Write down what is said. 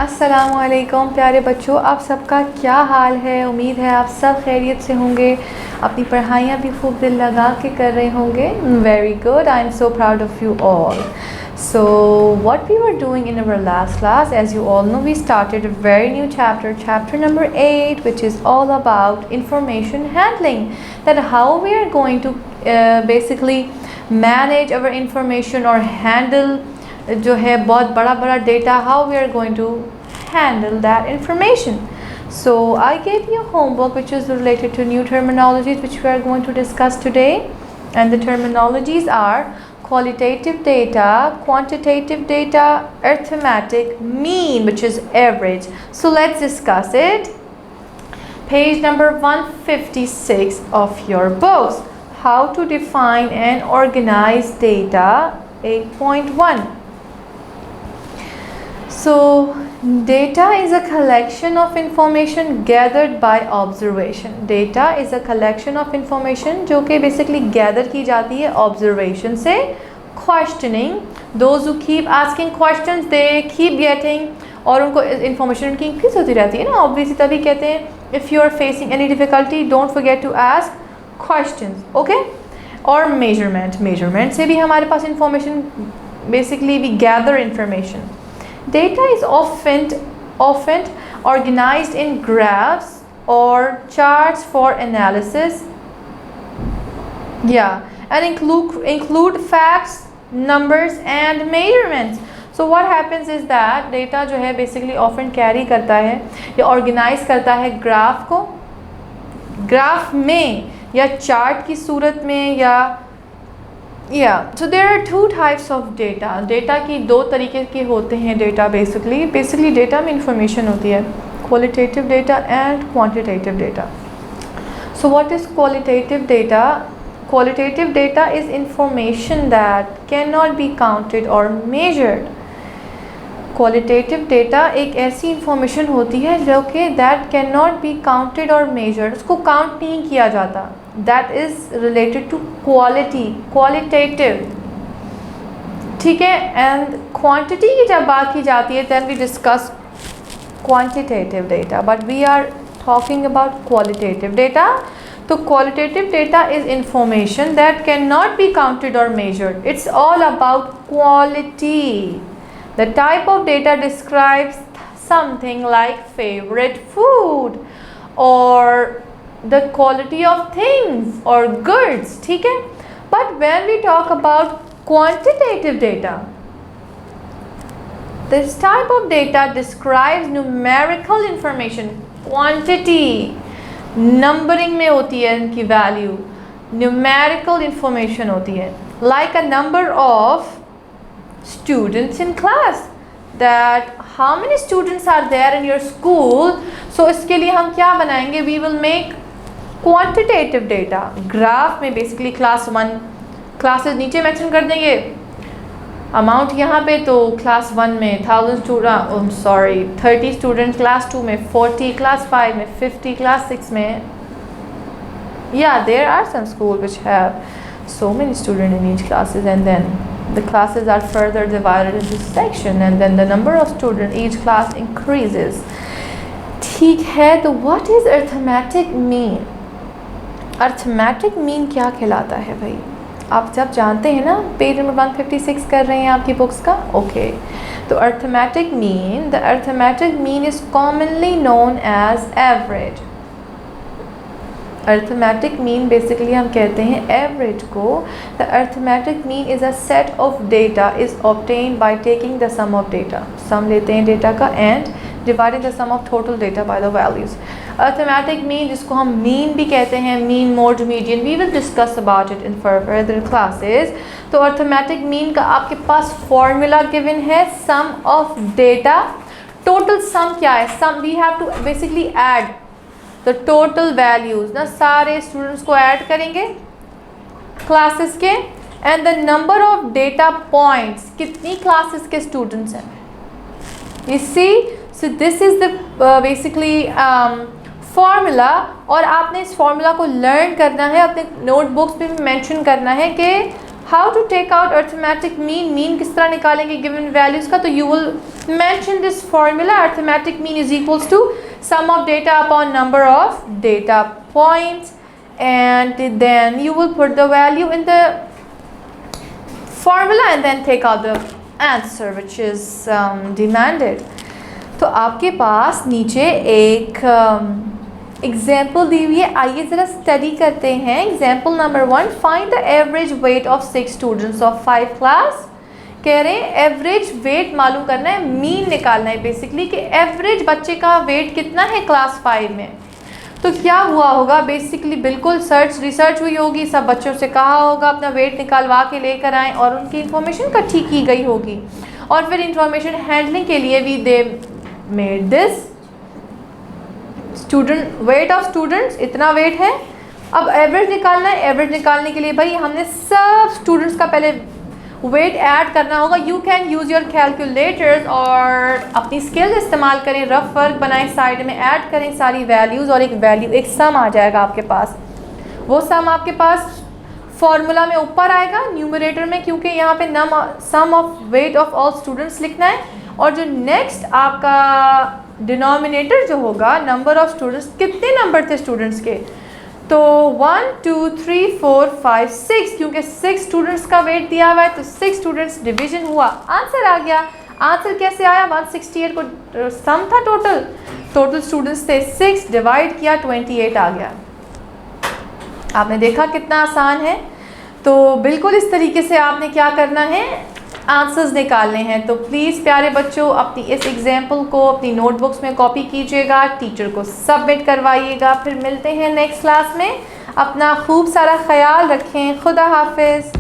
अस्सलामुअलैकुम प्यारे बच्चों, आप सबका क्या हाल है। उम्मीद है आप सब खैरियत से होंगे, अपनी पढ़ाइयाँ भी खूब दिल लगा के कर रहे होंगे। Very good, I am so proud of you all. So what we were doing in our last class, as you all know, we started a very new chapter, chapter number 8, which is all about information handling, that how we are going to basically manage our information or handle जो है बहुत बड़ा बड़ा data, how we are going to handle that information. So I gave you homework which is related to new terminologies which we are going to discuss today, and the terminologies are qualitative data, quantitative data, arithmetic, mean which is average. So let's discuss it. Page number 156 of your books, how to define and organize data 8.1. So data is a collection of information gathered by observation. Data is a collection of information जो कि basically gather की जाती है observation से. Questioning, those who keep asking questions they keep getting, और उनको information उनकी increase होती रहती है ना, obviously तभी कहते हैं if you are facing any difficulty don't forget to ask questions, okay. और measurement से भी हमारे पास information, basically we gather information. Data is often organized in graphs or charts for analysis. And include facts, numbers and measurements. So what happens is that data जो है basically often carry करता है या organize करता है graph को, graph में या चार्ट की सूरत में या so there are two types of data. Data की दो तरीके के होते हैं. data basically data में information होती है, qualitative data and quantitative data. So what is qualitative data? Qualitative data is information that cannot be counted or measured. Qualitative data एक ऐसी information होती है जो कि that cannot be counted or measured, उसको count नहीं किया जाता. That is related to quality, qualitative, ठीक है. And quantity की जब बात की जाती है then we discuss quantitative data, but we are talking about qualitative data. तो qualitative data is information that cannot be counted or measured. It's all about quality. The type of data describes something like favorite food or the quality of things or goods, ठीक है. But when we talk about quantitative data, this type of data describes numerical information. Quantity numbering में होती है, इनकी value numerical information होती है, like a number of students in class, that how many students are there in your school. So इसके लिए हम क्या बनाएंगे, we will make quantitative data. Graph में बेसिकली क्लास 1 क्लासेस नीचे मेंशन कर देंगे अमाउंट यहाँ पे, तो क्लास 1 में 30 स्टूडेंट, क्लास 2 में 40, क्लास 5 में 50, क्लास 6 में there are some schools which have so many students in each classes, and then the classes are further divided into section, and then the number of students each class increases, ठीक है. तो what is arithmetic mean? Arithmetic mean क्या कहलाता है भाई, आप जब जानते हैं ना. पेज नंबर 156 कर रहे हैं आपकी बुक्स का, ओके. तो arithmetic mean, the arithmetic mean is commonly known as average. Arithmetic mean basically हम कहते हैं एवरेज को. The arithmetic mean is a set of data is obtained by taking the sum of data. Sum लेते हैं data का and dividing the sum of total data by the values. Arithmetic mean जिसको हम mean भी कहते हैं, mean, mode, median, we will discuss about it in further classes. तो arithmetic mean का आपके पास फॉर्मूला गिवन है, sum of data. Total sum क्या है, sum we have to basically add the total values ना, सारे स्टूडेंट्स को ऐड करेंगे क्लासेस के, and the number of data points, कितनी क्लासेस के स्टूडेंट्स हैं. You see, so this is the basically formula. और आपने इस फॉर्मूला को लर्न करना है, अपने नोटबुक्स पे भी मेंशन करना है कि how to take out arithmetic mean, mean किस तरह निकालेंगे गिवन वैल्यूज़ का, तो you will mention this formula, arithmetic mean is equals to sum of data upon number of data points, and then you will put the value in the formula and then take out the answer which is demanded. तो आपके पास नीचे एक example दी हुई है, आइए ज़रा study करते हैं। Example number 1, find the average weight of 6 students of 5 class. कह रहे हैं एवरेज वेट मालूम करना है, मीन निकालना है बेसिकली कि एवरेज बच्चे का वेट कितना है क्लास 5 में। तो क्या हुआ होगा बेसिकली, बिल्कुल रिसर्च हुई होगी, सब बच्चों से कहा होगा अपना वेट निकालवा के लेकर आएँ और उनकी इंफॉर्मेशन इकट्ठी की गई होगी, और फिर इंफॉर्मेशन हैंडलिंग के लिए भी they made this student weight of students, इतना वेट है। अब एवरेज निकालना है, एवरेज निकालने के लिए भाई हमने सब स्टूडेंट्स का पहले वेट ऐड करना होगा। You can use your calculators और अपनी स्किल्स इस्तेमाल करें, रफ वर्क बनाएं, साइड में ऐड करें सारी वैल्यूज़ और एक सम आ जाएगा आपके पास। वो सम आपके पास फॉर्मूला में ऊपर आएगा न्यूमरेटर में, क्योंकि यहाँ पे sum of weight of all students लिखना है, और जो नेक्स्ट आपका डिनोमिनेटर जो होगा नंबर ऑफ स्टूडेंट्स, कितने नंबर थे स्टूडेंट्स के, तो 1 2 3 4 5 6, क्योंकि 6 स्टूडेंट्स का वेट दिया हुआ है तो 6 स्टूडेंट्स डिवीजन हुआ, आंसर आ गया। आंसर कैसे आया, 168 को सम था, टोटल स्टूडेंट्स थे, 6 डिवाइड किया 28 आ गया। आपने देखा कितना आसान है। तो बिल्कुल इस तरीके से आपने क्या करना है, आंसर्स निकालने हैं। तो प्लीज़ प्यारे बच्चों अपनी इस एग्जाम्पल को अपनी नोटबुक्स में कॉपी कीजिएगा, टीचर को सबमिट करवाइएगा। फिर मिलते हैं नेक्स्ट क्लास में, अपना खूब सारा ख्याल रखें, खुदा हाफिज़।